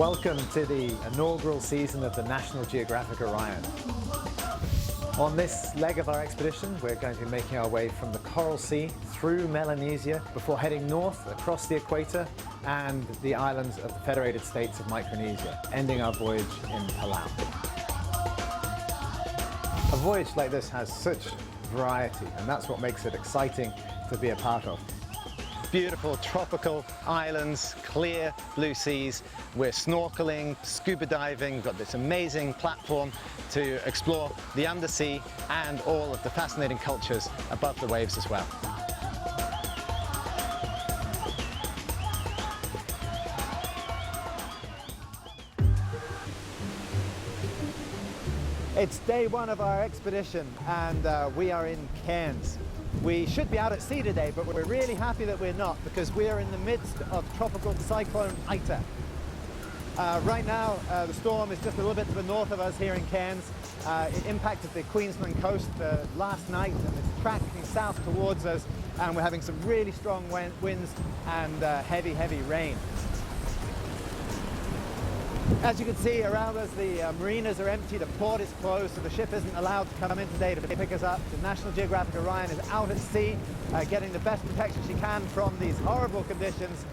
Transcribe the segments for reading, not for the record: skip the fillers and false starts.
Welcome to the inaugural season of the National Geographic Orion. On this leg of our expedition, we're going to be making our way from the Coral Sea through Melanesia before heading north across the equator and the islands of the Federated States of Micronesia, ending our voyage in Palau. A voyage like this has such variety, and that's what makes it exciting to be a part of. Beautiful tropical islands, clear blue seas. We're snorkeling, scuba diving. We've got this amazing platform to explore the undersea and all of the fascinating cultures above the waves as well. It's day one of our expedition, and we are in Cairns. We should be out at sea today, but we're really happy that we're not, because we are in the midst of tropical Cyclone Ita. Right now, the storm is just a little bit to the north of us here in Cairns. It impacted the Queensland coast last night, and it's tracking south towards us, and we're having some really strong winds and heavy rain. As you can see around us, the marinas are empty, the port is closed, so the ship isn't allowed to come in today to pick us up. The National Geographic Orion is out at sea, getting the best protection she can from these horrible conditions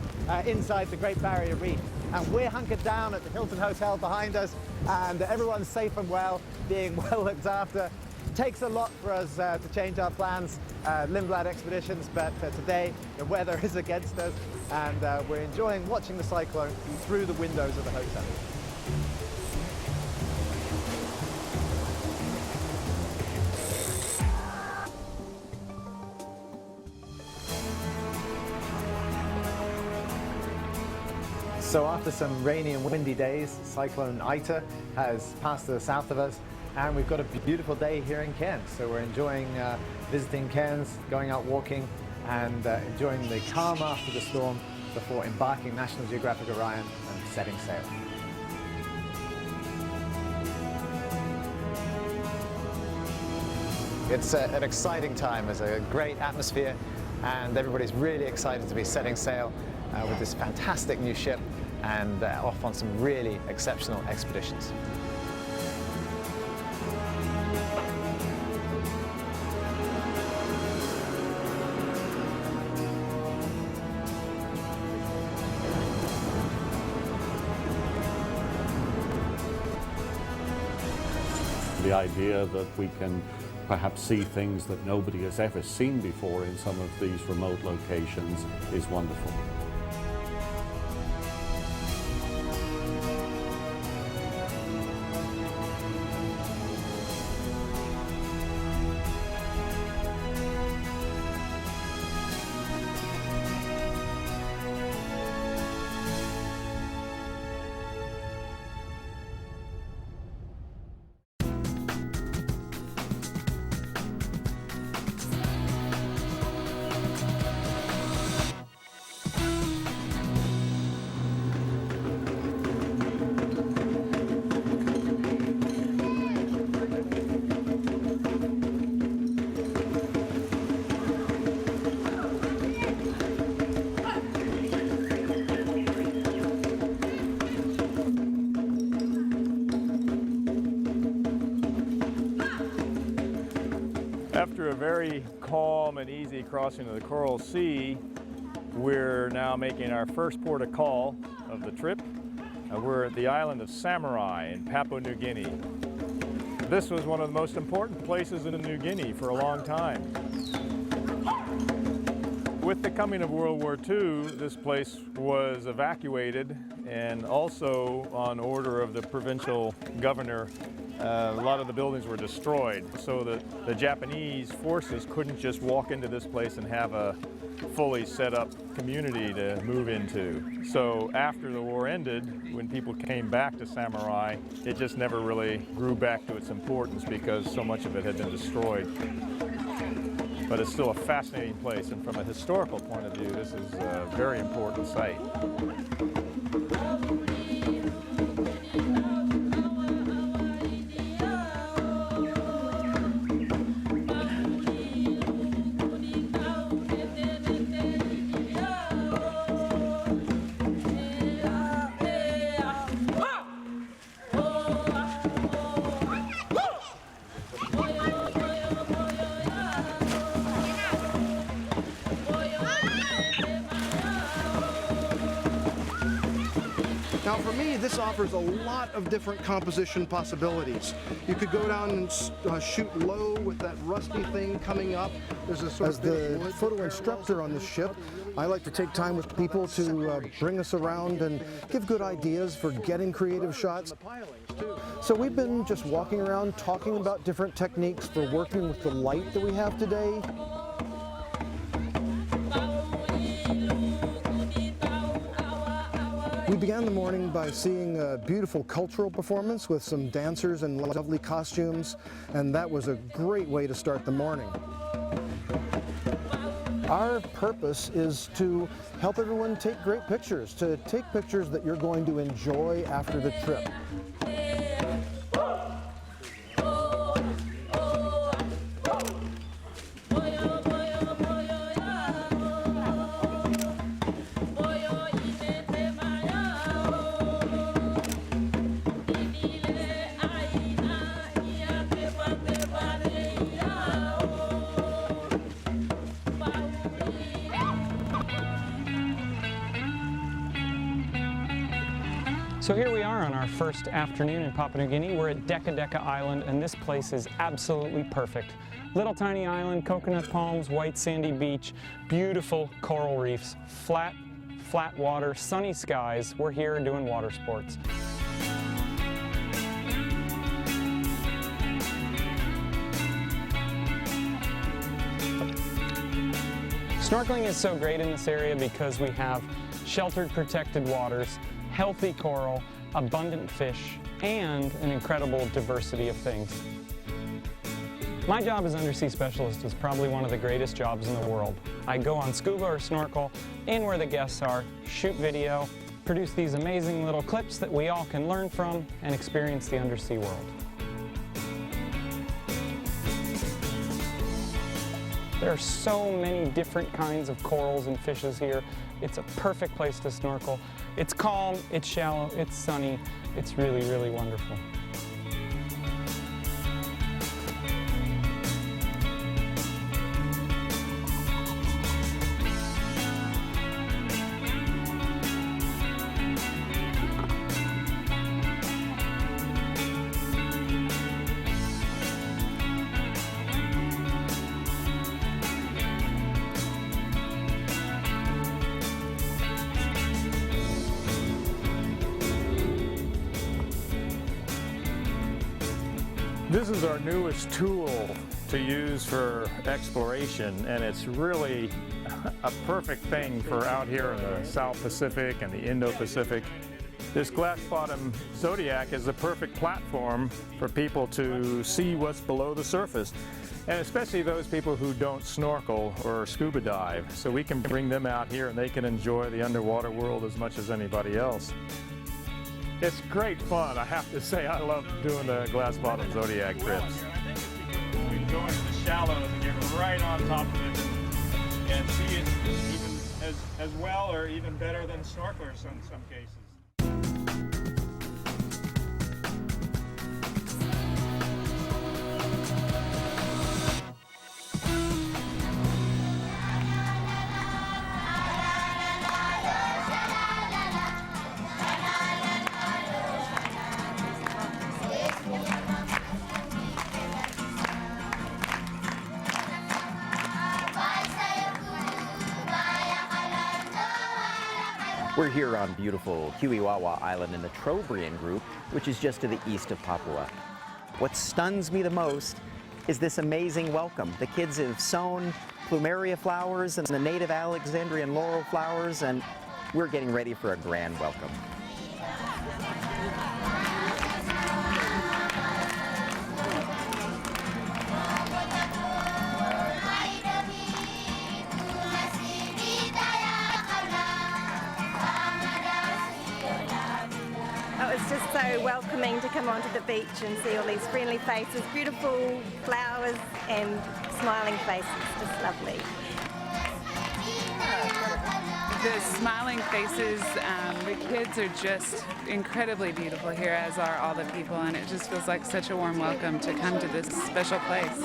inside the Great Barrier Reef. And we're hunkered down at the Hilton Hotel behind us, and everyone's safe and well, being well looked after. It takes a lot for us to change our plans, Lindblad expeditions, but today the weather is against us, and we're enjoying watching the cyclone through the windows of the hotel. So after some rainy and windy days, Cyclone Ita has passed to the south of us, and we've got a beautiful day here in Cairns. So we're enjoying visiting Cairns, going out walking, and enjoying the calm after the storm before embarking National Geographic Orion and setting sail. It's an exciting time. There's a great atmosphere, and everybody's really excited to be setting sail with this fantastic new ship and off on some really exceptional expeditions. The idea that we can perhaps see things that nobody has ever seen before in some of these remote locations is wonderful. After a very calm and easy crossing of the Coral Sea, we're now making our first port of call of the trip. We're at the island of Samurai in Papua New Guinea. This was one of the most important places in New Guinea for a long time. With the coming of World War II, this place was evacuated, and also on order of the provincial governor, a lot of the buildings were destroyed, so that the Japanese forces couldn't just walk into this place and have a fully set up community to move into. So after the war ended, when people came back to Samurai, it just never really grew back to its importance because so much of it had been destroyed. But it's still a fascinating place, and from a historical point of view, this is a very important site. for me, this offers a lot of different composition possibilities. You could go down and shoot low with that rusty thing coming up. There's a sort As the photo instructor on the ship, I like to take time with people to bring us around and give good ideas for getting creative shots. So we've been just walking around talking about different techniques for working with the light that we have today. We began the morning by seeing a beautiful cultural performance with some dancers in lovely costumes, and that was a great way to start the morning. Our purpose is to help everyone take great pictures, to take pictures that you're going to enjoy after the trip. So here we are on our first afternoon in Papua New Guinea. We're at Deka Island, and this place is absolutely perfect. Little tiny island, coconut palms, white sandy beach, beautiful coral reefs, flat water, sunny skies. We're here doing water sports. Snorkeling is so great in this area because we have sheltered, protected waters, healthy coral, abundant fish, and an incredible diversity of things. My job as undersea specialist is probably one of the greatest jobs in the world. I go on scuba or snorkel in where the guests are, shoot video, produce these amazing little clips that we all can learn from and experience the undersea world. There are so many different kinds of corals and fishes here. It's a perfect place to snorkel. It's calm, it's shallow, it's sunny. It's really, really wonderful. This is our newest tool to use for exploration, and it's really a perfect thing for out here in the South Pacific and the Indo-Pacific. This glass-bottom zodiac is the perfect platform for people to see what's below the surface, and especially those people who don't snorkel or scuba dive. So we can bring them out here and they can enjoy the underwater world as much as anybody else. It's great fun. I have to say, I love doing the glass-bottom zodiac trips. We go into the shallows and get right on top of it and see it even as well or even better than snorkelers in some cases. We're here on beautiful Huiwawa Island in the Trobriand group, which is just to the east of Papua. What stuns me the most is this amazing welcome. The kids have sown plumeria flowers and the native Alexandrian laurel flowers, and we're getting ready for a grand welcome. It's just so welcoming to come onto the beach and see all these friendly faces, beautiful flowers and smiling faces, just lovely. The smiling faces, the kids are just incredibly beautiful here, as are all the people, and it just feels like such a warm welcome to come to this special place.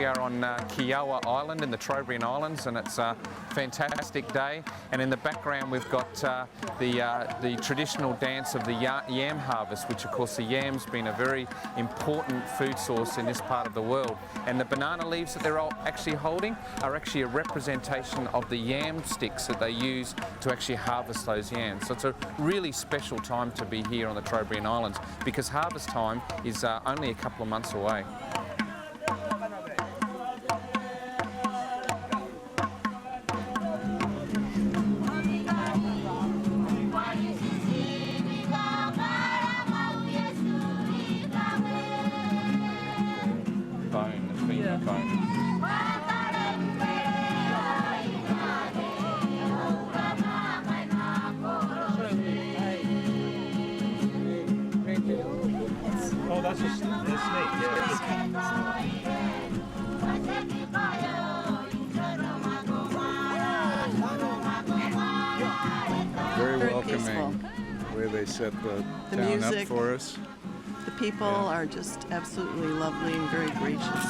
We are on Satawal Island in the Trobriand Islands, and it's a fantastic day. And in the background we've got the traditional dance of the yam harvest, which of course the yam's been a very important food source in this part of the world. And the banana leaves that they're all actually holding are actually a representation of the yam sticks that they use to actually harvest those yams. So it's a really special time to be here on the Trobriand Islands, because harvest time is only a couple of months away. Oh, that's a snake, yeah. Very welcoming, peaceful. the way they set the town music, up for us. The people are just absolutely lovely and very gracious.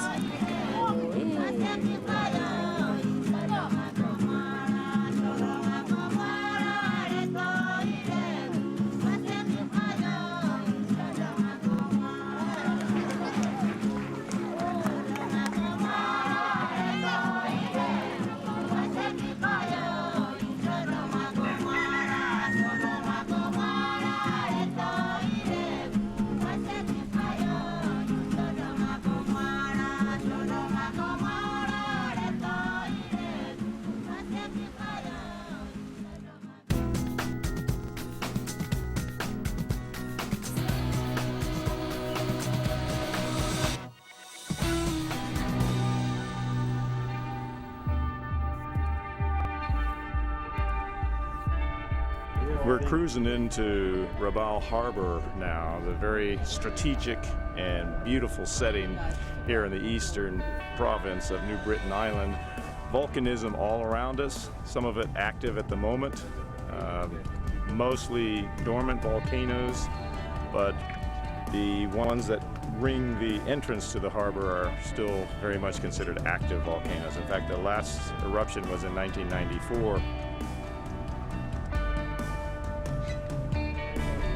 We're cruising into Rabaul Harbor now, the very strategic and beautiful setting here in the eastern province of New Britain Island. Volcanism all around us, some of it active at the moment, mostly dormant volcanoes, but the ones that ring the entrance to the harbor are still very much considered active volcanoes. In fact, the last eruption was in 1994.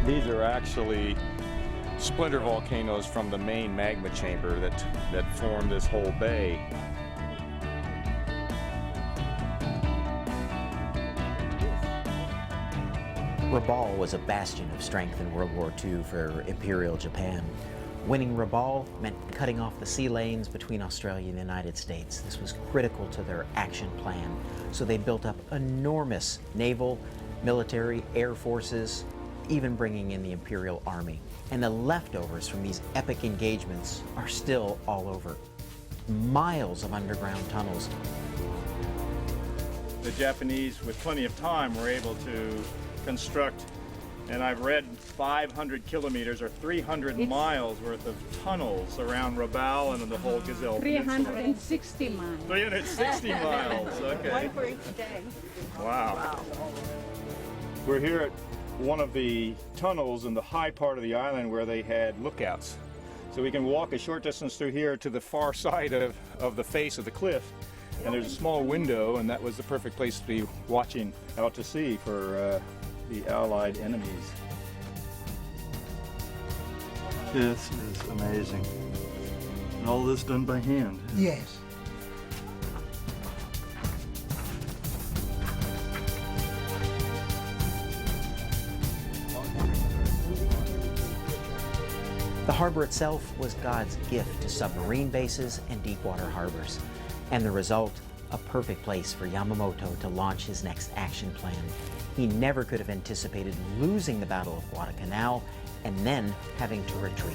These are actually splinter volcanoes from the main magma chamber that formed this whole bay. Rabaul was a bastion of strength in World War II for Imperial Japan. Winning Rabaul meant cutting off the sea lanes between Australia and the United States. This was critical to their action plan. So they built up enormous naval, military, air forces, even bringing in the Imperial Army. And the leftovers from these epic engagements are still all over. Miles of underground tunnels. The Japanese, with plenty of time, were able to construct, and I've read 500 kilometers or 300 miles worth of tunnels around Rabaul and the whole Gazelle Peninsula. 360 miles. 360 miles, okay. One for each day. Wow. We're here at one of the tunnels in the high part of the island where they had lookouts. So we can walk a short distance through here to the far side of the face of the cliff, and there's a small window, and that was the perfect place to be watching out to sea for the Allied enemies. This is amazing. And all this done by hand. Yes. The harbor itself was God's gift to submarine bases and deepwater harbors, and the result, a perfect place for Yamamoto to launch his next action plan. He never could have anticipated losing the Battle of Guadalcanal and then having to retreat.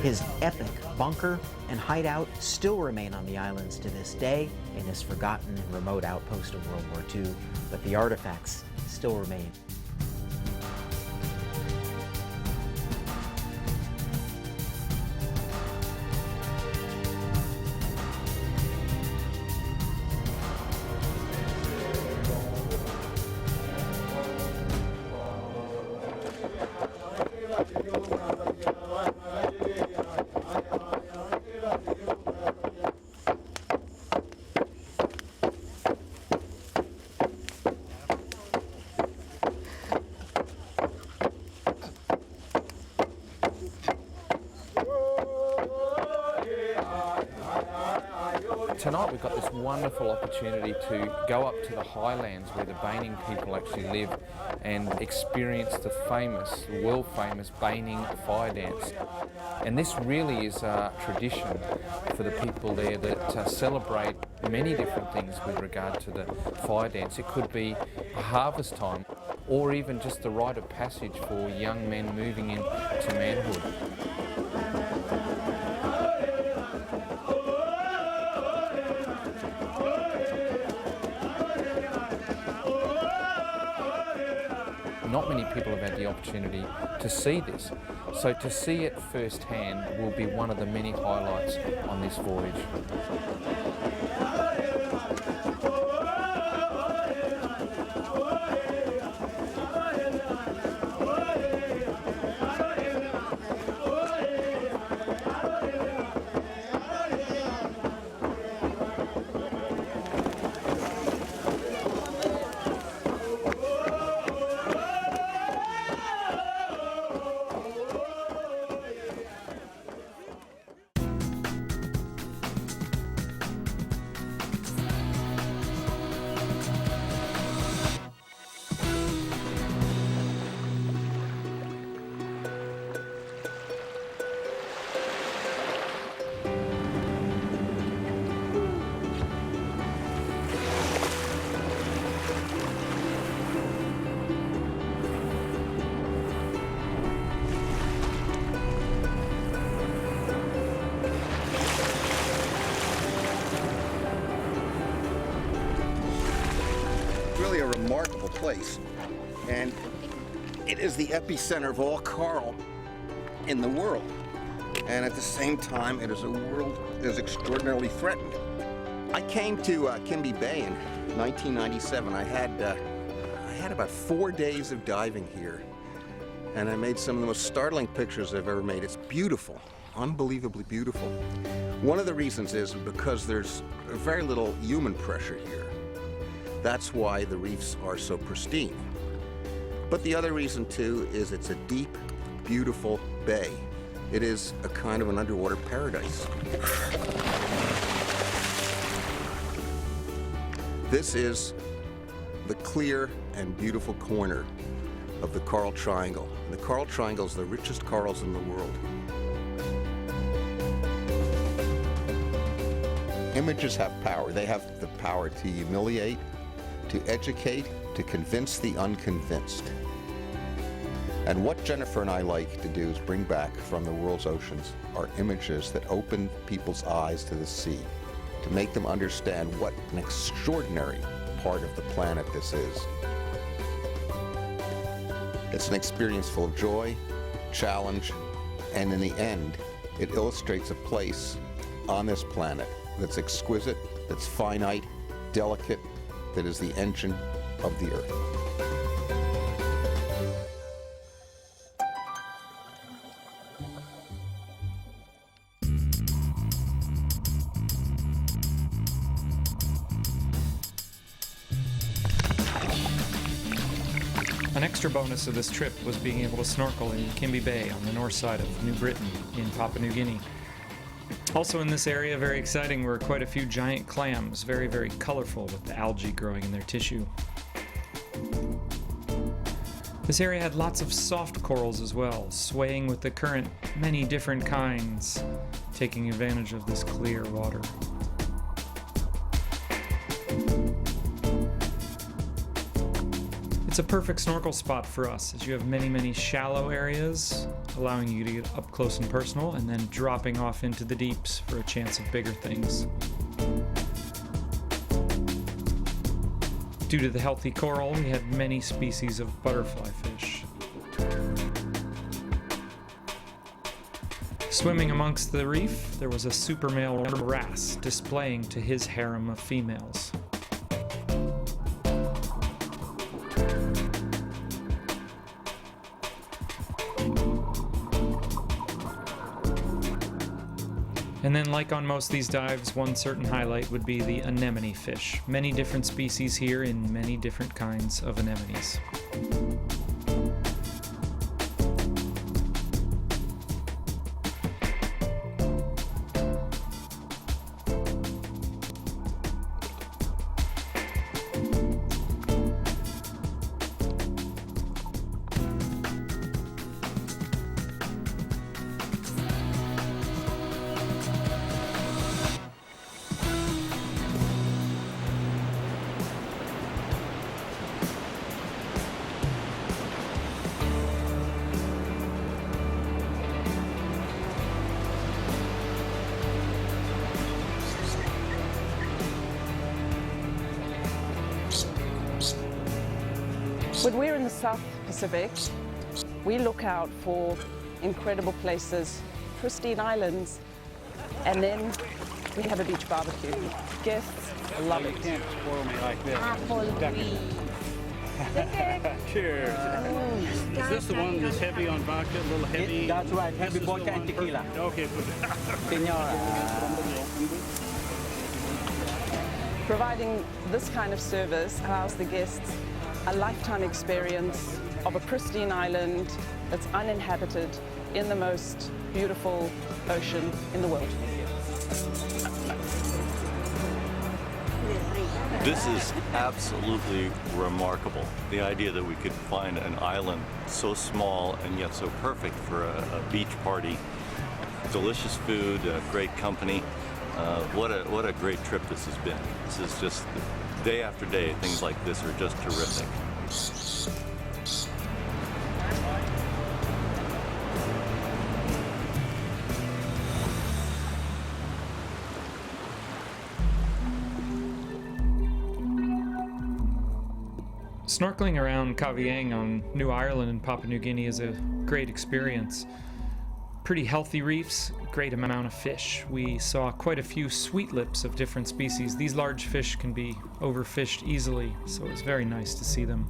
His epic bunker and hideout still remain on the islands to this day in this forgotten and remote outpost of World War II, but the artifacts still remain. tonight we've got this wonderful opportunity to go up to the highlands where the Baining people actually live and experience the famous, world famous Baining fire dance. And this really is a tradition for the people there that celebrate many different things with regard to the fire dance. It could be a harvest time, or even just the rite of passage for young men moving into manhood. Not many people have had the opportunity to see this, so to see it firsthand will be one of the many highlights on this voyage. Really a remarkable place, and it is the epicenter of all coral in the world, and at the same time it is a world that is extraordinarily threatened. I came to Kimbe Bay in 1997. I had about 4 days of diving here, and I made some of the most startling pictures I've ever made. It's beautiful, unbelievably beautiful. One of the reasons is because there's very little human pressure here. That's why the reefs are so pristine. But the other reason too is it's a deep, beautiful bay. It is a kind of an underwater paradise. This is the clear and beautiful corner of the Coral Triangle. And the Coral Triangle is the richest corals in the world. Images have power. They have the power to humiliate, to educate, to convince the unconvinced. And what Jennifer and I like to do is bring back from the world's oceans are images that open people's eyes to the sea, to make them understand what an extraordinary part of the planet this is. It's an experience full of joy, challenge, and in the end, it illustrates a place on this planet that's exquisite, that's finite, delicate, that is the engine of the Earth. An extra bonus of this trip was being able to snorkel in Kimbe Bay on the north side of New Britain in Papua New Guinea. Also in this area, very exciting, were quite a few giant clams, very, very colorful with the algae growing in their tissue. This area had lots of soft corals as well, swaying with the current, many different kinds, taking advantage of this clear water. It's a perfect snorkel spot for us, as you have many, many shallow areas, allowing you to get up close and personal, and then dropping off into the deeps for a chance of bigger things. Due to the healthy coral, we had many species of butterfly fish. Swimming amongst the reef, there was a super male wrasse displaying to his harem of females. And then, like on most of these dives, one certain highlight would be the anemone fish. Many different species here in many different kinds of anemones. When we're in the South Pacific, we look out for incredible places, pristine islands, and then we have a beach barbecue. Guests love it. You can't spoil me like this. Cheers. Is this the one that's heavy on vodka, a little heavy? That's right, heavy vodka and tequila. Okay, put it. Senora. Providing this kind of service allows the guests a lifetime experience of a pristine island that's uninhabited in the most beautiful ocean in the world. This is absolutely remarkable. The idea that we could find an island so small and yet so perfect for a beach party. Delicious food, great company. What a great trip this has been. This is just day after day, things like this are just terrific. Snorkeling around Kavieng on New Ireland in Papua New Guinea is a great experience. Pretty healthy reefs, great amount of fish. We saw quite a few sweet lips of different species. These large fish can be overfished easily, so it was very nice to see them.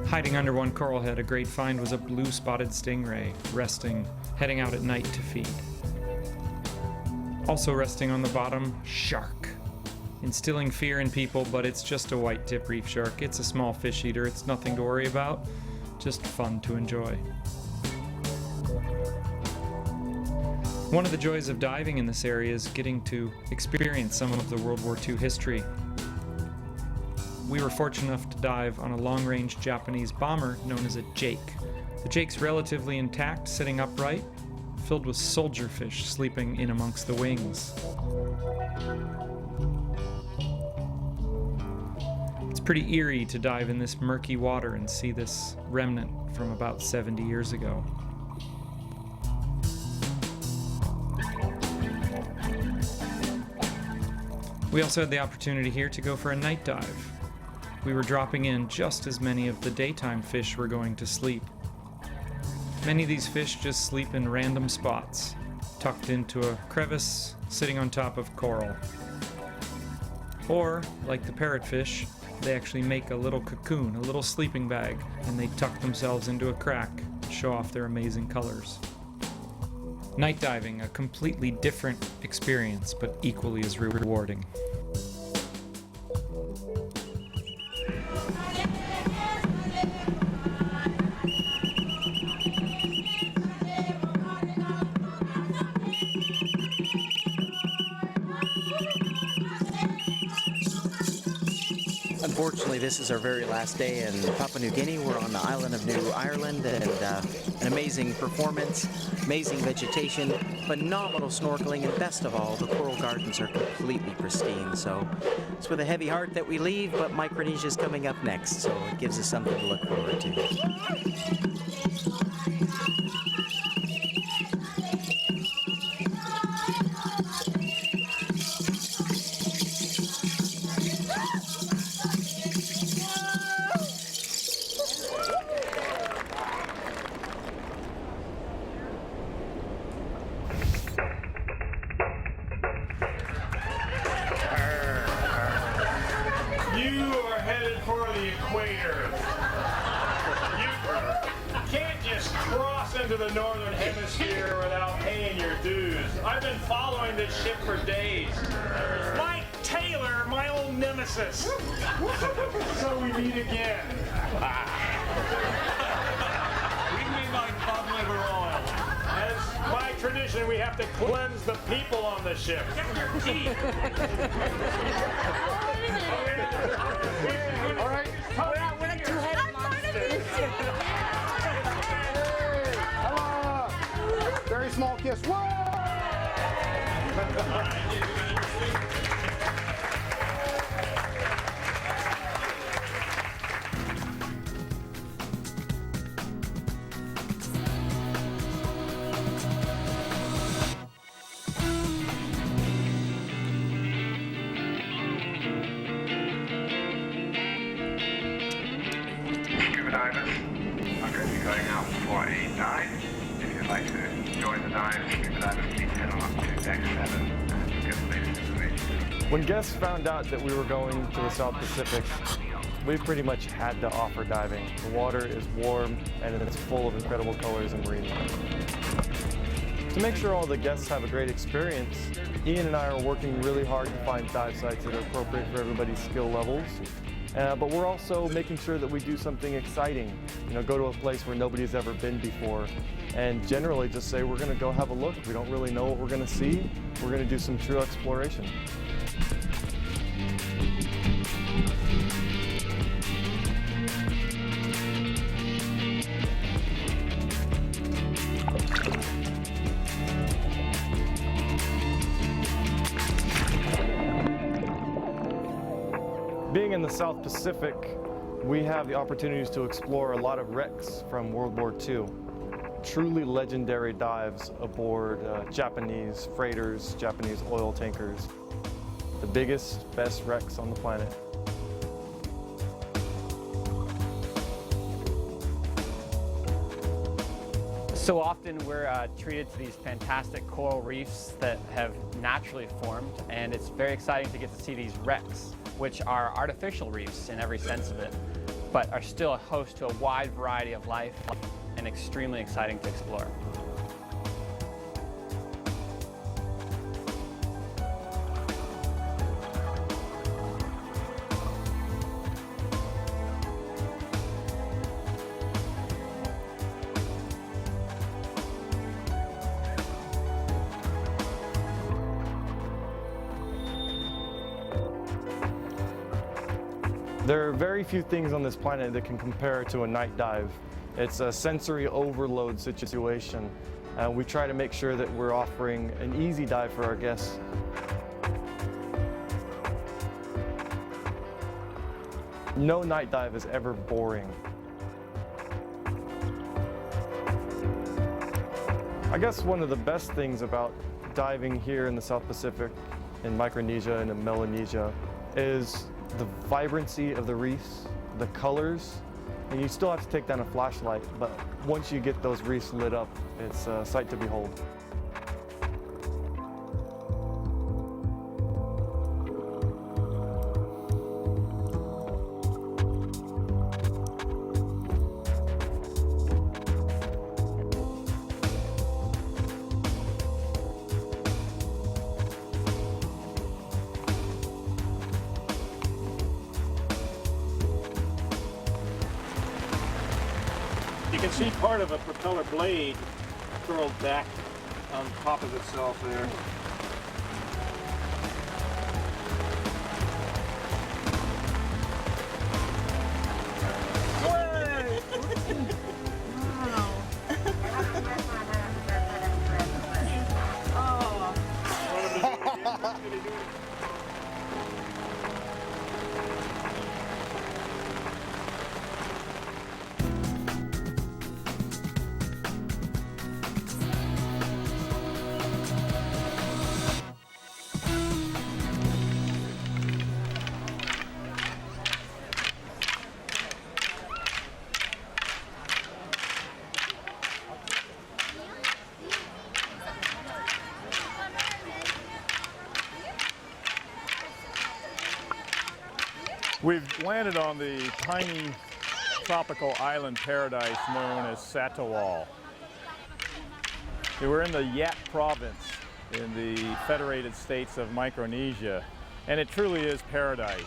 Hiding under one coral head, a great find was a blue-spotted stingray, resting, heading out at night to feed. Also resting on the bottom, shark. Instilling fear in people, but it's just a white tip reef shark. It's a small fish eater, it's nothing to worry about, just fun to enjoy. One of the joys of diving in this area is getting to experience some of the World War II history. We were fortunate enough to dive on a long-range Japanese bomber known as a Jake. The Jake's relatively intact, sitting upright, filled with soldier fish sleeping in amongst the wings. It's pretty eerie to dive in this murky water and see this remnant from about 70 years ago. We also had the opportunity here to go for a night dive. We were dropping in just as many of the daytime fish were going to sleep. Many of these fish just sleep in random spots, tucked into a crevice, sitting on top of coral. Or, like the parrotfish, they actually make a little cocoon, a little sleeping bag, and they tuck themselves into a crack and show off their amazing colors. Night diving, a completely different experience, but equally as rewarding. Unfortunately, this is our very last day in Papua New Guinea. We're on the island of New Ireland, and an amazing performance, amazing vegetation, phenomenal snorkeling, and best of all, the coral gardens are completely pristine. So it's with a heavy heart that we leave, but Micronesia is coming up next, so it gives us something to look forward to. You are headed for the equator. You can't just cross into the northern hemisphere without paying your dues. I've been following this ship for days. Mike Taylor, my old nemesis. So we meet again. Bring me my cod liver oil. As by tradition, we have to cleanse the people on the ship. All right. We're not two-headed monsters. Hello. Very small kiss. Whoa! join the dive, keep it out of speed, head on up to deck 7 and you'll get the latest information. When guests found out that we were going to the South Pacific, we pretty much had to offer diving. The water is warm and it's full of incredible colors and marine life. To make sure all the guests have a great experience, Ian and I are working really hard to find dive sites that are appropriate for everybody's skill levels. But we're also making sure that we do something exciting. You know, go to a place where nobody's ever been before, and generally just say we're going to go have a look. If we don't really know what we're going to see, we're going to do some true exploration. Being in the South Pacific, we have the opportunities to explore a lot of wrecks from World War II. Truly legendary dives aboard Japanese freighters, Japanese oil tankers. The biggest, best wrecks on the planet. So often we're treated to these fantastic coral reefs that have naturally formed, and it's very exciting to get to see these wrecks, which are artificial reefs in every sense of it, but are still a host to a wide variety of life and extremely exciting to explore. There are very few things on this planet that can compare to a night dive. It's a sensory overload situation. We try to make sure that we're offering an easy dive for our guests. No night dive is ever boring. I guess one of the best things about diving here in the South Pacific, in Micronesia and in Melanesia, is the vibrancy of the reefs, the colors, and you still have to take down a flashlight, but once you get those reefs lit up, it's a sight to behold. You can see part of a propeller blade curled back on top of itself there. We've landed on the tiny tropical island paradise known as Satawal. We're in the Yap province in the Federated States of Micronesia, and it truly is paradise.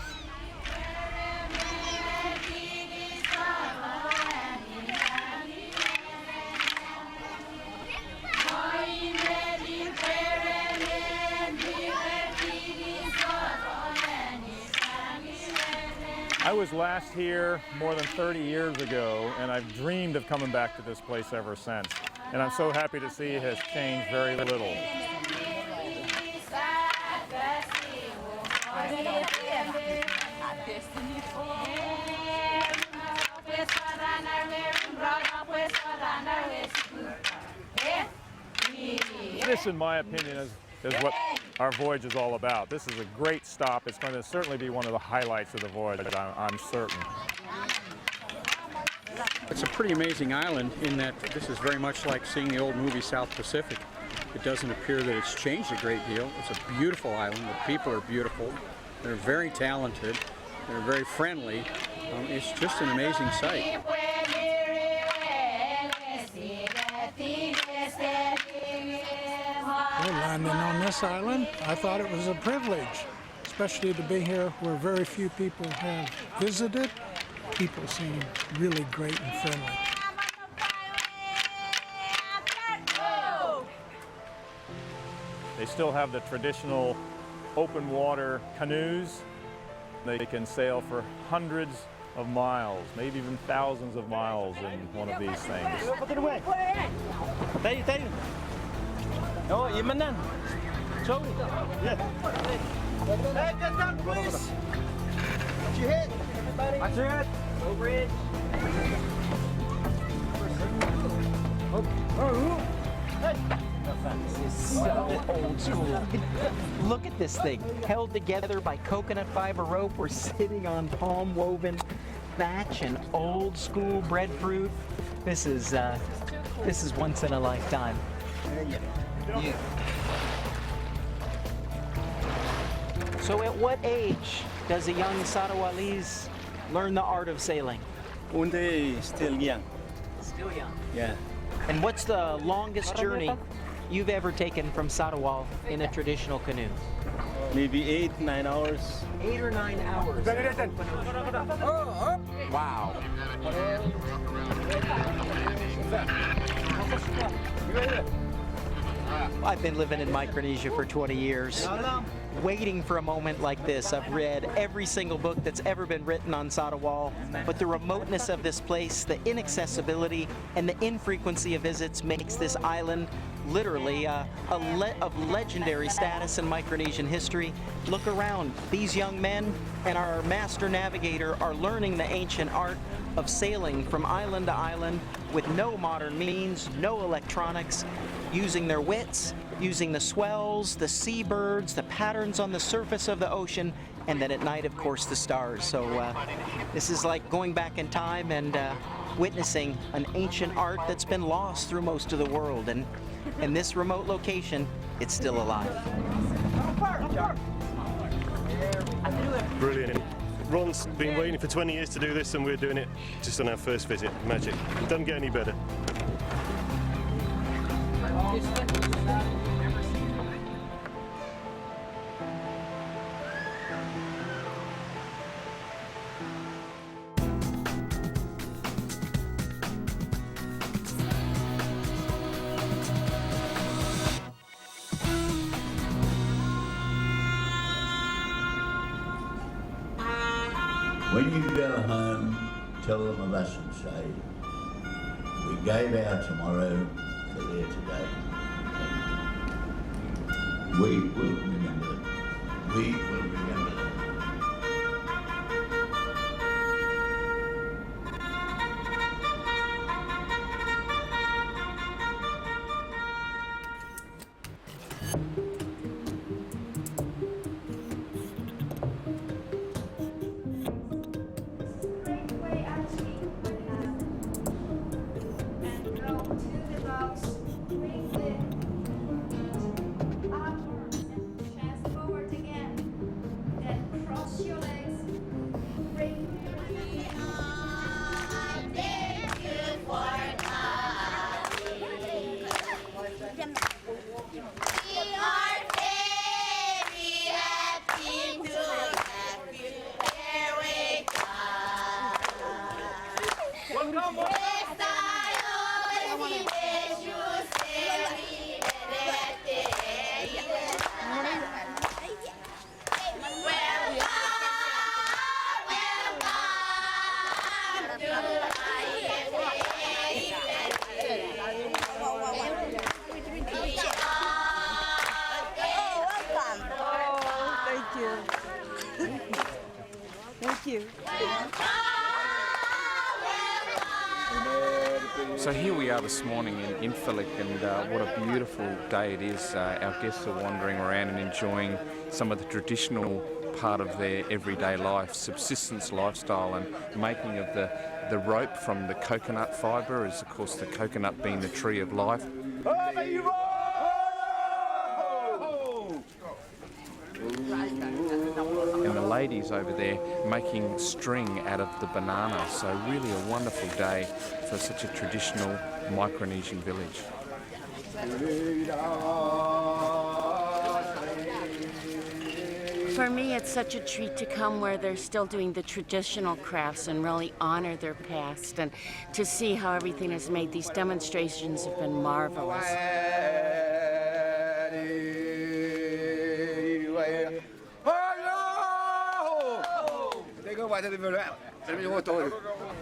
I was last here more than 30 years ago, and I've dreamed of coming back to this place ever since. And I'm so happy to see it has changed very little. This, in my opinion, is what our voyage is all about. This is a great stop. It's going to certainly be one of the highlights of the voyage, I'm certain. It's a pretty amazing island in that this is very much like seeing the old movie South Pacific. It doesn't appear that it's changed a great deal. It's a beautiful island. The people are beautiful. They're very talented. They're very friendly. It's just an amazing sight. Well, landing on this island, I thought it was a privilege, especially to be here where very few people have visited. People seem really great and friendly. They still have the traditional open water canoes. They can sail for hundreds of miles, maybe even thousands of miles in one of these things. Oh, you man then? So, yeah. Hey, get down, please. What's your hit? What's your hit? Go bridge. This is so old school. Look at this thing, held together by coconut fiber rope. We're sitting on palm woven thatch and old school breadfruit. This is once in a lifetime. Yeah. So at what age does a young Satawalese learn the art of sailing? When they still young. Still young? Yeah. And what's the longest journey you've ever taken from Satawal in a traditional canoe? Maybe 8, 9 hours. 8 or 9 hours. Wow. I've been living in Micronesia for 20 years, waiting for a moment like this. I've read every single book that's ever been written on Satawal, but the remoteness of this place, the inaccessibility, and the infrequency of visits makes this island literally of legendary status in Micronesian history. Look around. These young men and our master navigator are learning the ancient art of sailing from island to island with no modern means, no electronics, using their wits, using the swells, the seabirds, the patterns on the surface of the ocean, and then at night, of course, the stars. So this is like going back in time and witnessing an ancient art that's been lost through most of the world. And in this remote location, it's still alive. Brilliant. Ron's been waiting for 20 years to do this, and we're doing it just on our first visit. Magic. It doesn't get any better. When you go home, tell them a lesson, say, we gave our tomorrow for their today. We will remember them. We will remember them. So here we are this morning in Ifalik, and what a beautiful day it is. Our guests are wandering around and enjoying some of the traditional part of their everyday life, subsistence lifestyle, and making of the rope from the coconut fibre, is of course the coconut being the tree of life. And the ladies over there making string out of the banana. So really a wonderful day for such a traditional Micronesian village. For me, it's such a treat to come where they're still doing the traditional crafts and really honor their past, and to see how everything is made. These demonstrations have been marvelous.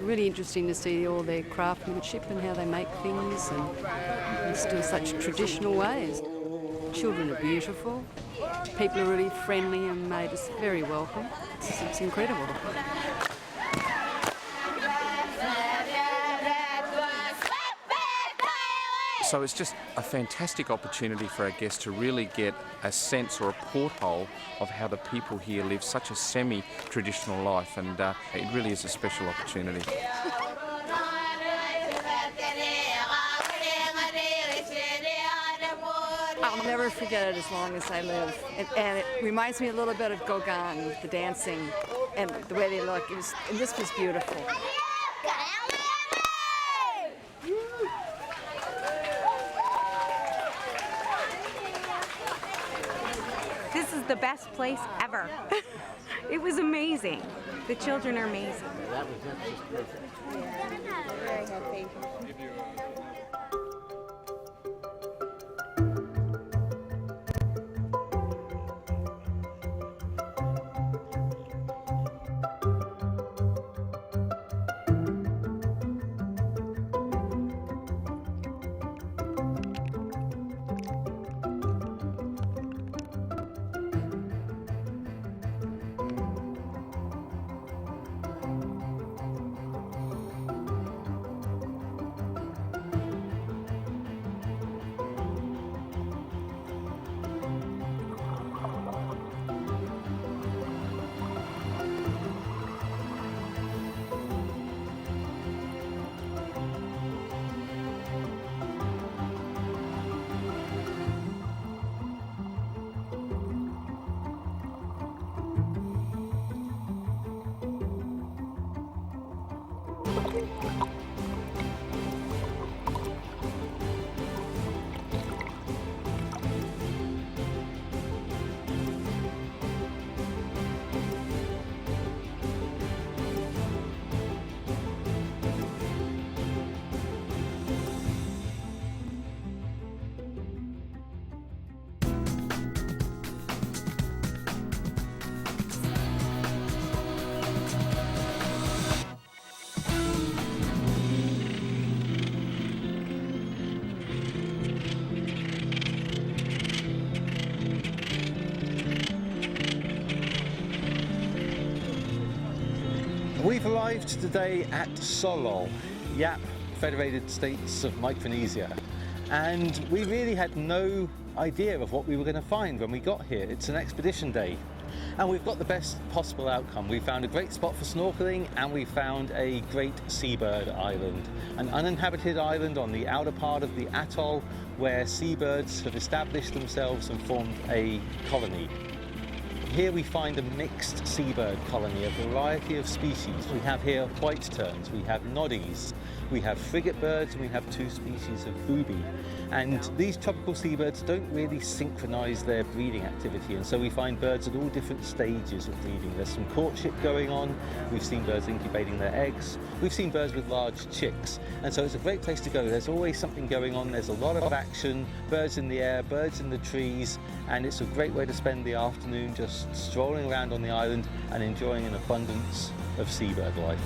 Really interesting to see all their craftsmanship and how they make things, and in still such traditional ways. Children are beautiful. People are really friendly and made us very welcome. It's incredible. So it's just a fantastic opportunity for our guests to really get a sense or a porthole of how the people here live such a semi-traditional life, and it really is a special opportunity. I'll never forget it as long as I live. And it reminds me a little bit of Gauguin, with the dancing and the way they look. And this was beautiful. This is the best place ever. It was amazing. The children are amazing. Very happy. We've arrived today at Sorol, Yap, Federated States of Micronesia, and we really had no idea of what we were going to find when we got here. It's an expedition day, and we've got the best possible outcome. We found a great spot for snorkeling, and we found a great seabird island, an uninhabited island on the outer part of the atoll where seabirds have established themselves and formed a colony. Here we find a mixed seabird colony, a variety of species. We have here white terns, we have noddies, we have frigate birds, and we have 2 species of booby. And these tropical seabirds don't really synchronize their breeding activity, and so we find birds at all different stages of breeding. There's some courtship going on, we've seen birds incubating their eggs, we've seen birds with large chicks, and so it's a great place to go. There's always something going on, there's a lot of action, birds in the air, birds in the trees, and it's a great way to spend the afternoon just strolling around on the island and enjoying an abundance of seabird life.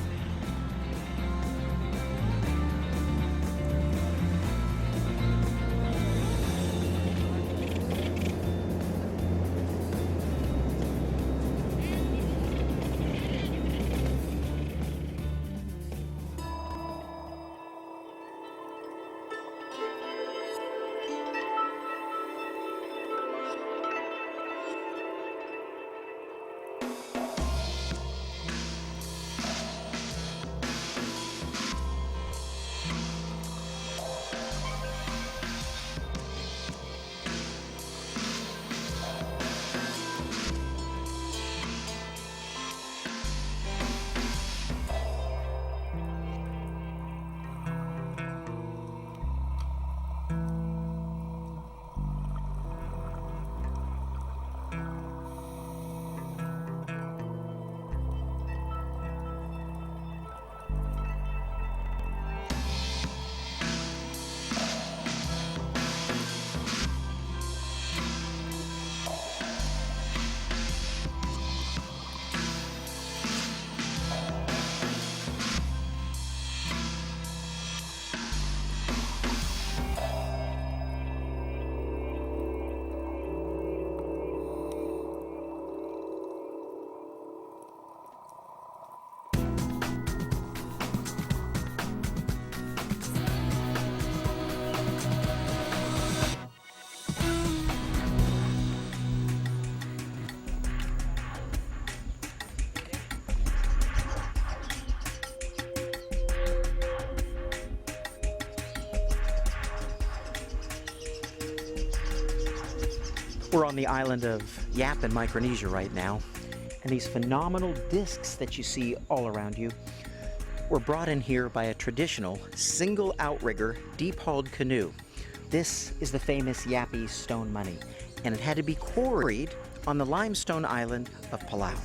We're on the island of Yap in Micronesia right now, and these phenomenal discs that you see all around you were brought in here by a traditional single outrigger deep-hauled canoe. This is the famous Yapi stone money, and it had to be quarried on the limestone island of Palau.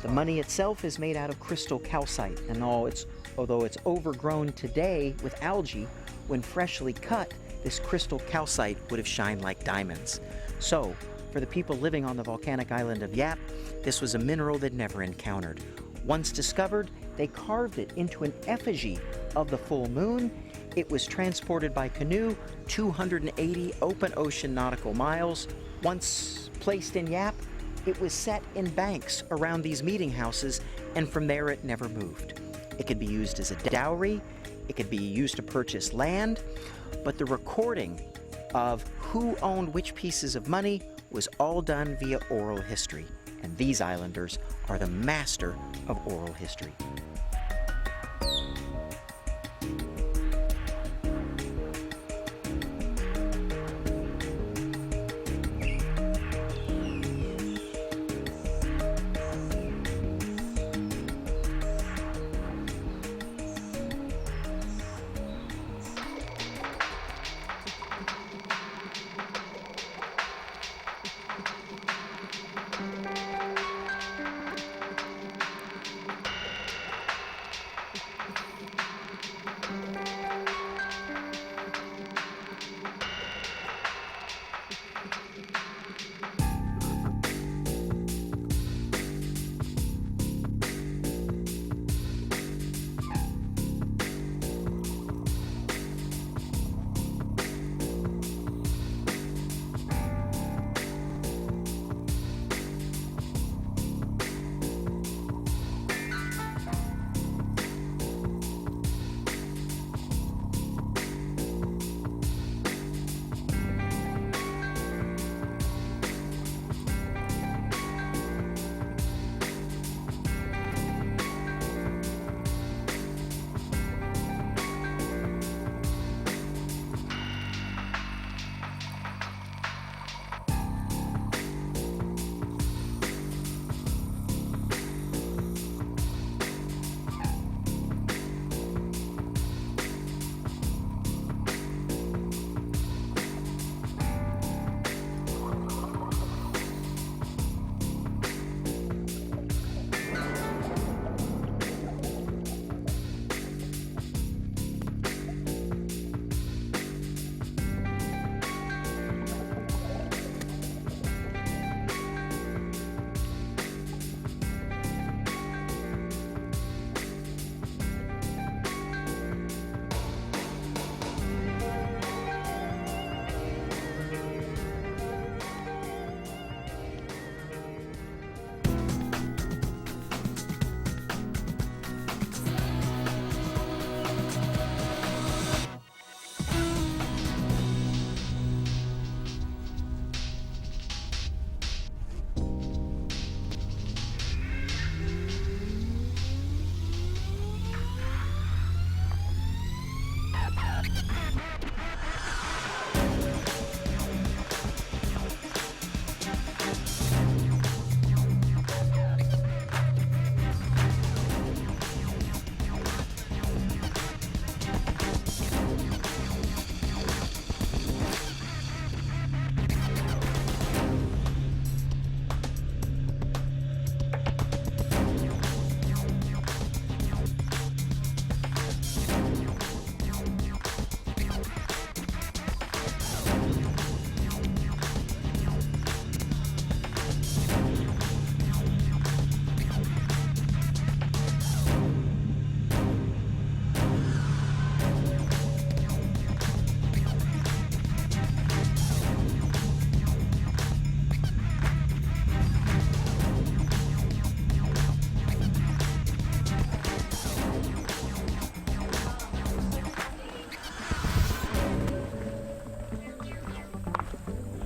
The money itself is made out of crystal calcite, and although it's overgrown today with algae, when freshly cut, this crystal calcite would have shined like diamonds. So, for the people living on the volcanic island of Yap, this was a mineral they'd never encountered. Once discovered, they carved it into an effigy of the full moon. It was transported by canoe 280 open ocean nautical miles. Once placed in Yap, it was set in banks around these meeting houses, and from there it never moved. It could be used as a dowry, it could be used to purchase land, but the recording of who owned which pieces of money was all done via oral history. And these islanders are the master of oral history.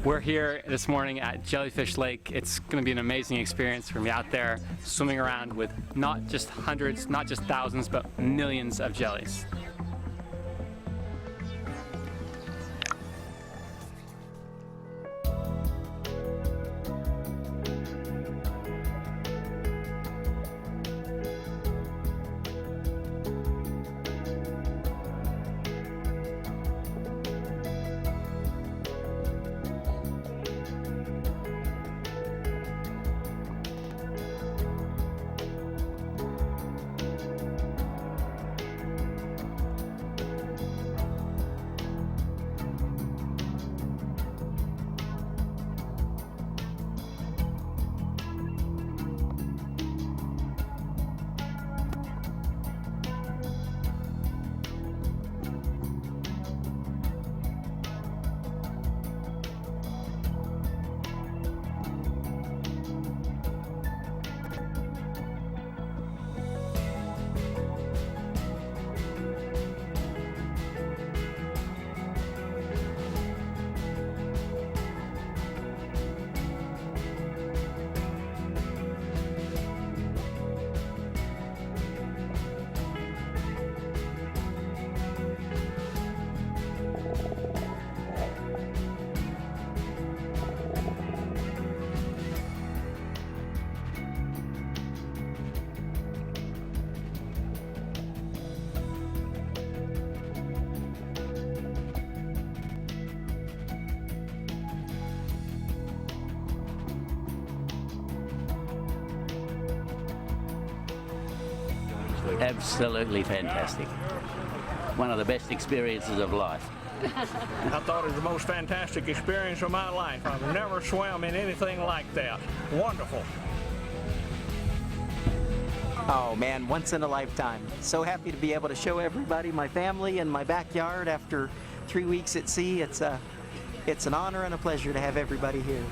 We're here this morning at Jellyfish Lake. It's going to be an amazing experience for me out there swimming around with not just hundreds, not just thousands, but millions of jellies. Absolutely fantastic. One of the best experiences of life. I thought it was the most fantastic experience of my life. I've never swam in anything like that. Wonderful. Oh man, once in a lifetime. So happy to be able to show everybody my family and my backyard after 3 weeks at sea. It's an honor and a pleasure to have everybody here.